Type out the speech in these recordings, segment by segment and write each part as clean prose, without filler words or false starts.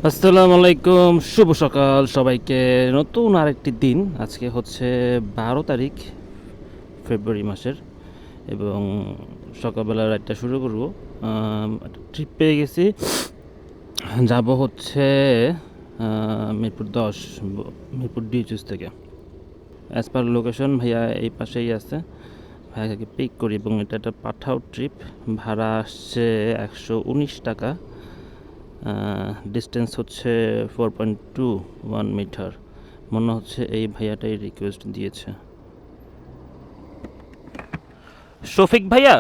আসসালামু আলাইকুম, শুভ সকাল সবাইকে। নতুন আরেকটি দিন। আজকে হচ্ছে 12 তারিখ ফেব্রুয়ারি মাসের, এবং সকালবেলা রাইডটা শুরু করব। একটা ট্রিপ পেয়ে গেছি, যাব হচ্ছে মিরপুর 10, মিরপুর ডিউচুস থেকে। অ্যাজ পার লোকেশন ভাইয়া এই পাশেই আছে, ভাইয়াকে পিক করি। এবং এটা একটা পাঠাও ট্রিপ, ভাড়া আসছে 119 টাকা। ডিস্টেন্স হচ্ছে 4.21 মিটার। মনে হচ্ছে এই ভাইয়াটাই রিকোয়েস্ট দিয়েছে। শফিক ভাইয়া,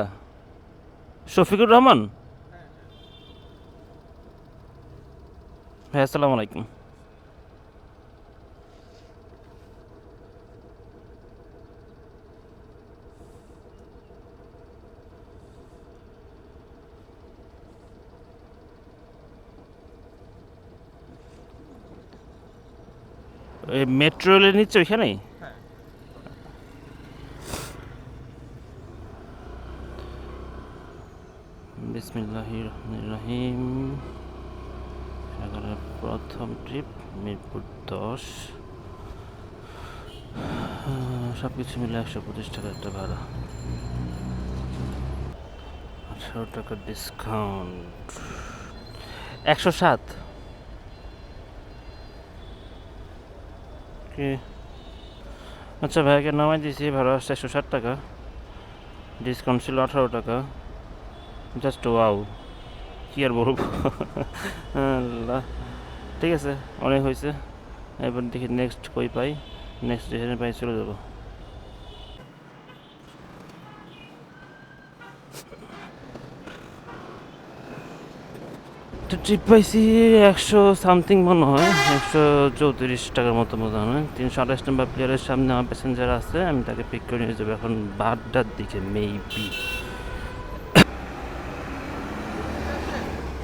শফিকুর রহমান ভাই, আসসালামু আলাইকুম। মেট্রো রেলের নিচ্ছে ওইখানেই। বিসমিল্লাহির রহমানির রহিম। সকালের প্রথম ট্রিপ মিরপুর 10। সব কিছু মিলে 125 টাকা একটা ভাড়া, 18 টাকা ডিসকাউন্ট, 107। কি? আচ্ছা, ভাইয়াকে নামাই দিয়েছি, ভাড়া আসছে 160 টাকা, ডিসকাউন্ট ছিল 18 টাকা। জাস্ট ওয়াও, কি আর বলবো। আল্লাহ, ঠিক আছে, অনেক হয়েছে। এবার দেখি নেক্সট কই পাই, নেক্সট যেখানে পাই চলে যাবো। তো ট্রিপ পাইছি 100 সামথিং মনে হয়, 134 টাকার মতো মনে হয়। 328 নম্বর প্লেয়ারের সামনে আমার প্যাসেঞ্জার আছে, আমি তাকে পিক করে নিয়ে যাবো এখন বাড্ডার দিকে মেবি।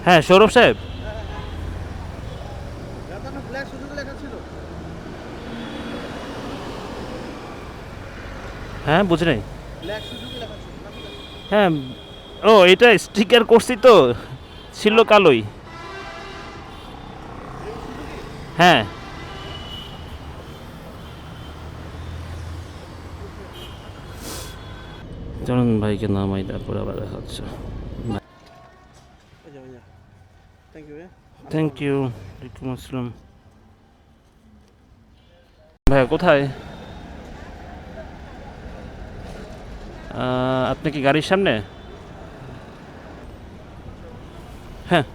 হ্যাঁ, সৌরভ সাহেব। হ্যাঁ, বুঝি নাই। হ্যাঁ, ও এটা স্টিকার করছি তো, ছিল কালোই। হ্যাঁ, চলুন ভাইকে নামাই, তারপর আবার দেখা হচ্ছে। Thank you. ওয়ালাইকুম আসসালাম। ভাইয়া কোথায়? আপনি কি গাড়ির সামনে? হ্যাঁ,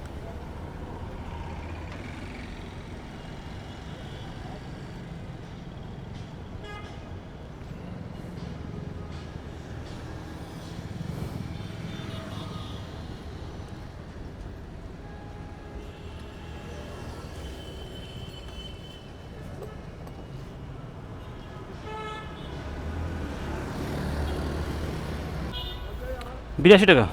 ৳82।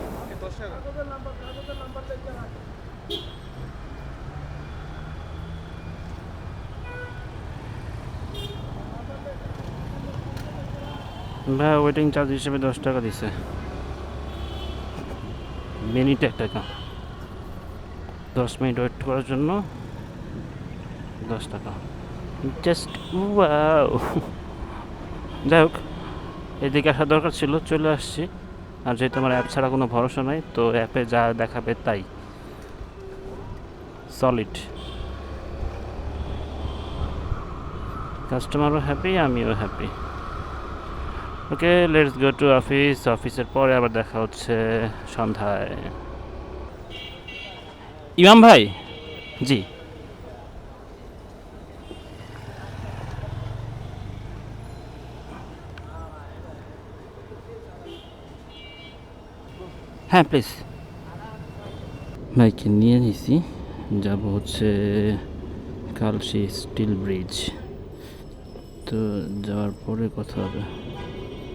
ভাইয়া ওয়েটিং চার্জ হিসেবে 10 টাকা দিছে, মিনিট 1 টাকা। 10 মিনিট ওয়েট করার জন্য 10 টাকা, জাস্ট ওয়াও। যাই হোক, এদিকে আসা দরকার ছিল, চলে আসছি। আর যেহেতু আমার অ্যাপ ছাড়া কোনো ভরসা নাই, তো অ্যাপে যা দেখাবে তাই সলিড। কাস্টমারও হ্যাপি, আমিও happy. Okay, let's go to office. অফিসের পরে আবার দেখা হচ্ছে সন্ধ্যায়। ইমাম ভাই, জি। হ্যাঁ, প্লিজ। ভাইকে নিয়ে নিছি, যাব হচ্ছে কালশি স্টিল ব্রিজ। তো যাওয়ার পরে কথা হবে।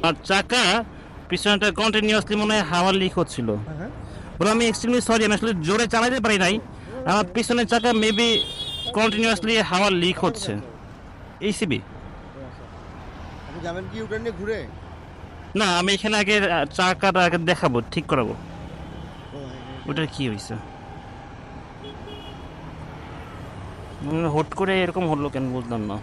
আর চাকা পিছনটা কন্টিনিউয়াসলি মনে হয় হাওয়ার লিক হচ্ছিল। বলে আমি এক্সট্রিমলি সরি, আমি আসলে জোরে চালাতে পারি নাই। আমার পিছনের চাকা মেবি কন্টিনিউয়াসলি হাওয়ার লিক হচ্ছে। এইসিবি। আপনি যাবেন কি ইউটার্ন নিয়ে ঘুরে? না, আমি এখানে আগে চাকাটা আগে দেখাবো, ঠিক করাবো। ও হ্যাঁ, হ্যাঁ, ওটার কি হয়েছে? হুট করে এরকম হলো কেন বুঝলাম না।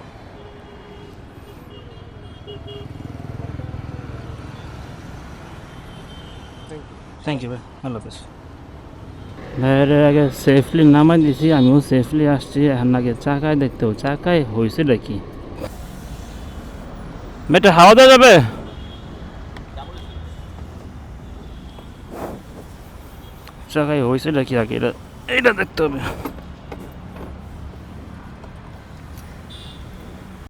থ্যাংক ইউ ভাই, আল্লাহ হাফেজ। ভাইয়ের আগে সেফলি নামাই দিছি, আমিও সেফলি আসছি। এখন আগে চাকায় দেখতে হবে চাকায় হয়েছে নাকি। মেয়েটা হাওয়া দেওয়া যাবে? চাকায় হয়েছে নাকি আগে এটা এইটা দেখতে হবে।